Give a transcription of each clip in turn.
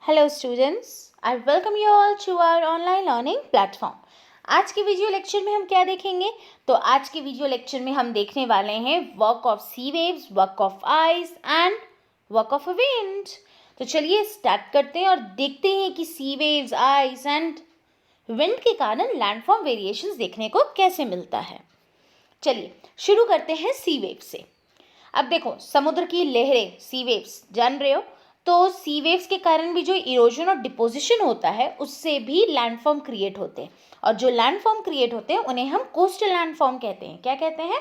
Hello students, I welcome you all to our online learning platform. आज के video lecture में हम क्या देखेंगे? तो आज के वीडियो लेक्चर में हम देखने वाले हैं work of sea waves, work of ice and work of wind. तो चलिए स्टार्ट करते हैं और देखते हैं कि sea waves, ice and wind के कारण लैंडफॉर्म वेरिएशंस देखने को कैसे मिलता है। चलिए शुरू करते हैं सी वेव से। अब देखो, समुद्र की लहरें, सी वेव्स जान रहे हो, तो सी वेव्स के कारण भी जो इरोजन और डिपोजिशन होता है उससे भी लैंडफॉर्म क्रिएट होते हैं, और जो लैंडफॉर्म क्रिएट होते हैं उन्हें हम कोस्टल लैंडफॉर्म कहते हैं। क्या कहते हैं?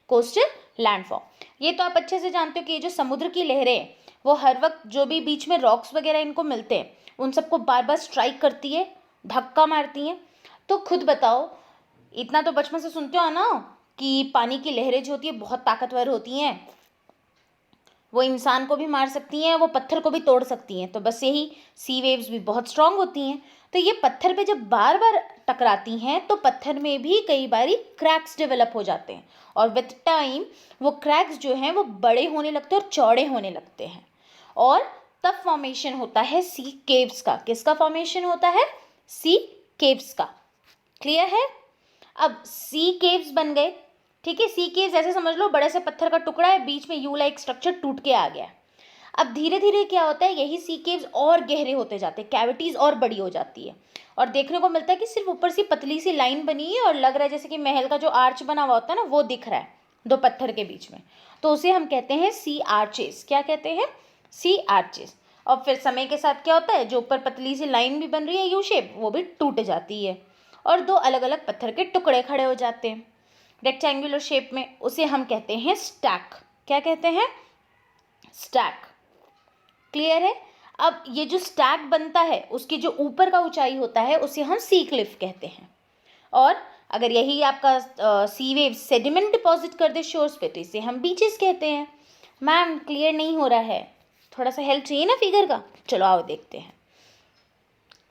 Coastal landform. ये तो आप अच्छे से जानते हो कि ये जो समुद्र की लहरें हैं वो हर वक्त जो भी बीच में रॉक्स वगैरह इनको मिलते हैं उन सबको बार बार स्ट्राइक करती है, धक्का मारती हैं। तो खुद बताओ, इतना तो बचपन से सुनते हो ना कि पानी की लहरें जो होती है बहुत ताकतवर होती हैं, वो इंसान को भी मार सकती हैं, वो पत्थर को भी तोड़ सकती हैं। तो बस यही सी वेव्स भी बहुत स्ट्रांग होती हैं। तो ये पत्थर पे जब बार बार टकराती हैं तो पत्थर में भी कई बारी क्रैक्स डेवलप हो जाते हैं, और विद टाइम वो क्रैक्स जो हैं वो बड़े होने लगते हैं और चौड़े होने लगते हैं, और तब फॉर्मेशन होता है सी केव्स का। किसका फॉर्मेशन होता है? सी केव्स का। क्लियर है? अब सी केव्स बन गए, ठीक है। सी केव्स ऐसे समझ लो, बड़े से पत्थर का टुकड़ा है, बीच में यू लाइक स्ट्रक्चर टूट के आ गया। अब धीरे धीरे क्या होता है, यही सी केव्स और गहरे होते जाते हैं, कैविटीज और बड़ी हो जाती है, और देखने को मिलता है कि सिर्फ ऊपर से पतली सी लाइन बनी है और लग रहा है जैसे कि महल का जो आर्च बना हुआ होता है ना, वो दिख रहा है दो पत्थर के बीच में। तो उसे हम कहते हैं सी आर्चेस। क्या कहते हैं? सी आर्चेस। और फिर समय के साथ क्या होता है, जो ऊपर पतली सी लाइन भी बन रही है यू शेप, वो भी टूट जाती है और दो अलग अलग पत्थर के टुकड़े खड़े हो जाते हैं रेक्टेंगुलर शेप में। उसे हम कहते हैं स्टैक। क्या कहते हैं? स्टैक। क्लियर है? अब ये जो स्टैक बनता है उसकी जो ऊपर का ऊंचाई होता है उसे हम सी क्लिफ कहते हैं। और अगर यही आपका सी वेव सेडिमेंट डिपॉजिट कर दे शोर्स पे तो इसे हम बीचेस कहते हैं। मैम क्लियर नहीं हो रहा है, थोड़ा सा हेल्प चाहिए ना फिगर का? चलो आओ देखते हैं।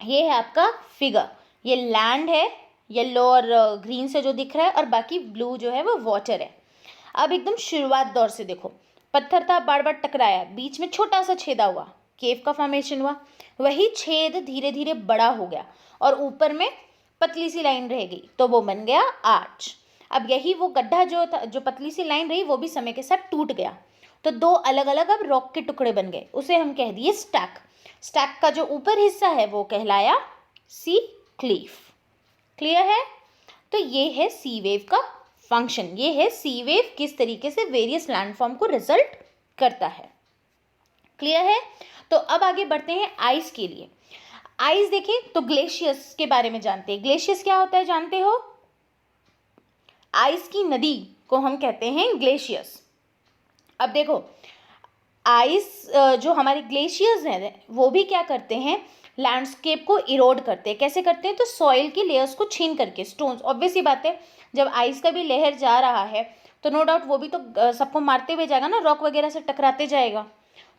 ये है आपका फिगर, ये लैंड है, येलो और ग्रीन से जो दिख रहा है, और बाकी ब्लू जो है वो वाटर है। अब एकदम शुरुआत दौर से देखो, पत्थर था, बार बार टकराया, बीच में छोटा सा छेदा हुआ, केव का फॉर्मेशन हुआ। वही छेद धीरे धीरे बड़ा हो गया और ऊपर में पतली सी लाइन रह गई, तो वो बन गया आर्च। अब यही वो गड्ढा जो था, जो पतली सी लाइन रही, वो भी समय के साथ टूट गया, तो दो अलग अलग अब रॉक के टुकड़े बन गए, उसे हम कह दिए स्टैक। स्टैक का जो ऊपर हिस्सा है वो कहलाया सी क्लीफ। क्लियर है? तो ये है सी वेव का फंक्शन, ये है सी वेव किस तरीके से वेरियस लैंडफॉर्म को रिजल्ट करता है। क्लियर है? तो अब आगे बढ़ते हैं आइस के लिए। आइस देखें तो ग्लेशियर्स के बारे में जानते हैं। ग्लेशियर्स क्या होता है जानते हो? आइस की नदी को हम कहते हैं ग्लेशियर्स। अब देखो, आइस जो हमारे ग्लेशियर्स हैं वो भी क्या करते हैं, लैंडस्केप को इरोड करते हैं। कैसे करते हैं? तो सॉइल की लेयर्स को छीन करके, स्टोन्स। ऑब्वियस ही बात है, जब आइस का भी लहर जा रहा है तो नो डाउट वो भी तो सबको मारते हुए जाएगा ना, रॉक वगैरह से टकराते जाएगा।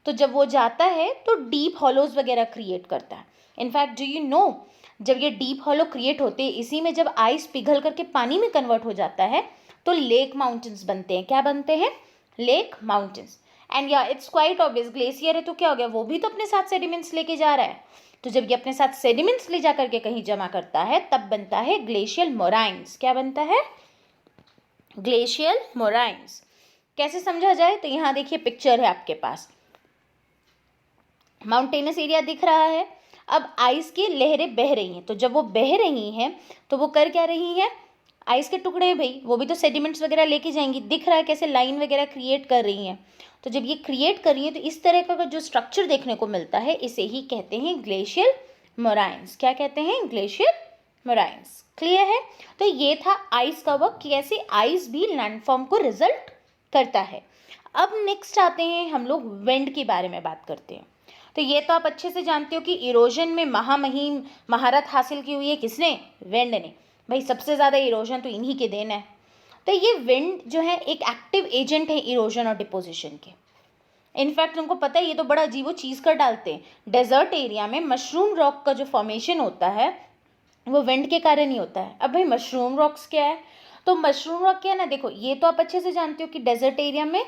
तो जब वो जाता है तो डीप हॉलोज वगैरह क्रिएट करता है। इनफैक्ट डू यू नो, जब ये डीप हॉलो क्रिएट होते हैं, इसी में जब आइस पिघल करके पानी में कन्वर्ट हो जाता है तो लेक माउंटेन्स बनते हैं। क्या बनते हैं? Lake mountains. एंड या इट्स क्वाइट ऑब्वियस, ग्लेशियर है तो क्या हो गया, वो भी तो अपने साथ सेडिमेंट्स लेके जा रहा है। तो जब ये अपने साथ सेडिमेंट्स ले जा करके कहीं जमा करता है तब बनता है ग्लेशियल मोराइंस। क्या बनता है? ग्लेशियल मोराइंस। कैसे समझा जाए? तो यहाँ देखिए पिक्चर है आपके पास, माउंटेनस एरिया दिख रहा है। अब आइस की लहरें बह रही हैं, तो जब वो बह रही हैं तो वो कर क्या रही हैं, आइस के टुकड़े हैं भाई, वो भी तो सेडिमेंट्स वगैरह लेके जाएंगी। दिख रहा है कैसे लाइन वगैरह क्रिएट कर रही हैं। तो जब ये क्रिएट कर रही हैं तो इस तरह का जो स्ट्रक्चर देखने को मिलता है इसे ही कहते हैं ग्लेशियल मोराइंस। क्या कहते हैं? ग्लेशियल मोराइंस। क्लियर है? तो ये था आइस का वर्क, कैसे आइस भी लैंडफॉर्म को रिजल्ट करता है। अब नेक्स्ट आते हैं हम लोग विंड के बारे में बात करते हैं। तो ये तो आप अच्छे से जानते हो कि इरोजन में महामहिम महारत हासिल की हुई है किसने? विंड ने। भाई सबसे ज़्यादा इरोजन तो इन्हीं के देन है। तो ये विंड जो है एक एक्टिव एजेंट है इरोजन और डिपोजिशन के। इनफैक्ट तुमको पता है, ये तो बड़ा अजीबो चीज़ कर डालते हैं। डेजर्ट एरिया में मशरूम रॉक का जो फॉर्मेशन होता है वो विंड के कारण ही होता है। अब भाई मशरूम रॉक्स क्या है? तो मशरूम रॉक क्या है ना, देखो ये तो आप अच्छे से जानते हो कि डेजर्ट एरिया में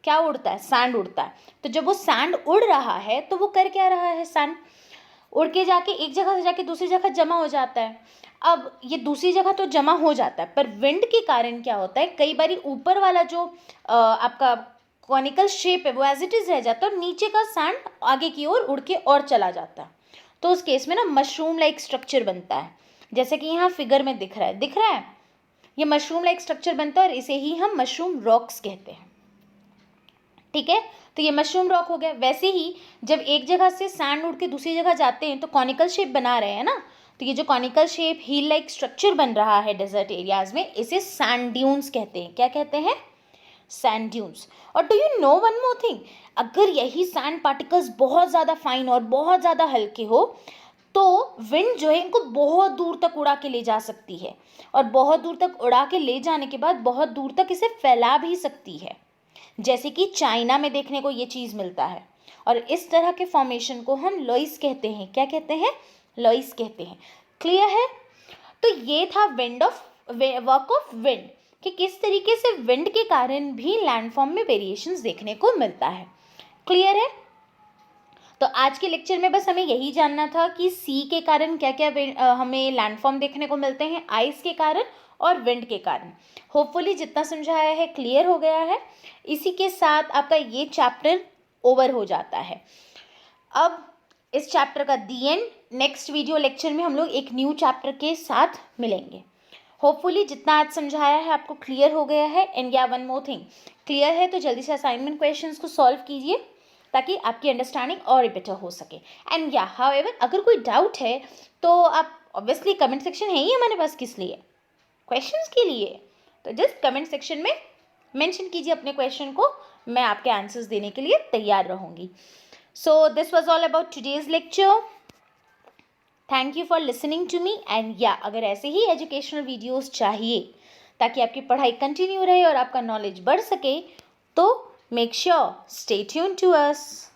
क्या उड़ता है? सैंड उड़ता है। तो जब वो सैंड उड़ रहा है तो वो कर क्या रहा है? सैंड उड़ के जाके एक जगह से जाके दूसरी जगह जमा हो जाता है। अब ये दूसरी जगह तो जमा हो जाता है, पर विंड के कारण क्या होता है, कई बार ऊपर वाला जो आपका कॉनिकल शेप है वो एज इट इज़ रह जाता है और नीचे का सैंड आगे की ओर उड़ के और चला जाता है। तो उस केस में ना मशरूम लाइक स्ट्रक्चर बनता है, जैसे कि यहाँ फिगर में दिख रहा है ये मशरूम लाइक स्ट्रक्चर बनता है और इसे ही हम मशरूम रॉक्स कहते हैं। ठीक है, तो ये मशरूम रॉक हो गया। वैसे ही जब एक जगह से सैंड उड़ के दूसरी जगह जाते हैं तो कॉनिकल शेप बना रहे हैं ना, तो ये जो conical shape hill like structure बन रहा है डेजर्ट एरियाज में, इसे सैंड ड्यून्स कहते हैं। क्या कहते हैं? Sand dunes. और do you know one more thing, अगर यही सैंड पार्टिकल्स बहुत ज़्यादा फाइन और बहुत ज़्यादा हल्के हो तो विंड जो है इनको बहुत दूर तक उड़ा के ले जा सकती है, और बहुत दूर तक उड़ा के ले जाने के बाद बहुत दूर तक इसे फैला भी सकती है, जैसे कि चाइना में देखने को ये चीज़ मिलता है। और इस तरह के फॉर्मेशन को हम लॉइस कहते हैं। क्या कहते हैं? लॉइस कहते हैं। क्लियर है? तो ये था वर्क ऑफ विंड, कि किस तरीके से विंड के कारण भी लैंडफॉर्म में वेरिएशंस देखने को मिलता है। क्लियर है? तो आज के लेक्चर में बस हमें यही जानना था कि सी के कारण क्या क्या हमें लैंडफॉर्म देखने को मिलते हैं, आइस के कारण और विंड के कारण। होपफुली जितना समझाया है क्लियर हो गया है। इसी के साथ आपका ये चैप्टर ओवर हो जाता है। अब इस चैप्टर का दी एंड, नेक्स्ट वीडियो लेक्चर में हम लोग एक न्यू चैप्टर के साथ मिलेंगे। होपफुली जितना आज समझाया है आपको क्लियर हो गया है। एंड या वन मोर थिंग, क्लियर है तो जल्दी से असाइनमेंट क्वेश्चंस को सॉल्व कीजिए ताकि आपकी अंडरस्टैंडिंग और बेटर हो सके। एंड या हाउएवर अगर कोई डाउट है तो आप ऑब्वियसली कमेंट सेक्शन है ही हमारे पास, किस लिए? क्वेश्चंस के लिए। तो जस्ट कमेंट सेक्शन में मेंशन कीजिए अपने क्वेश्चन को, मैं आपके आंसर्स देने के लिए तैयार रहूँगी। So this was all about today's lecture. Thank you for listening to me. And या अगर ऐसे ही एजुकेशनल वीडियोस चाहिए ताकि आपकी पढ़ाई कंटिन्यू रहे और आपका नॉलेज बढ़ सके, तो make sure stay tuned to us.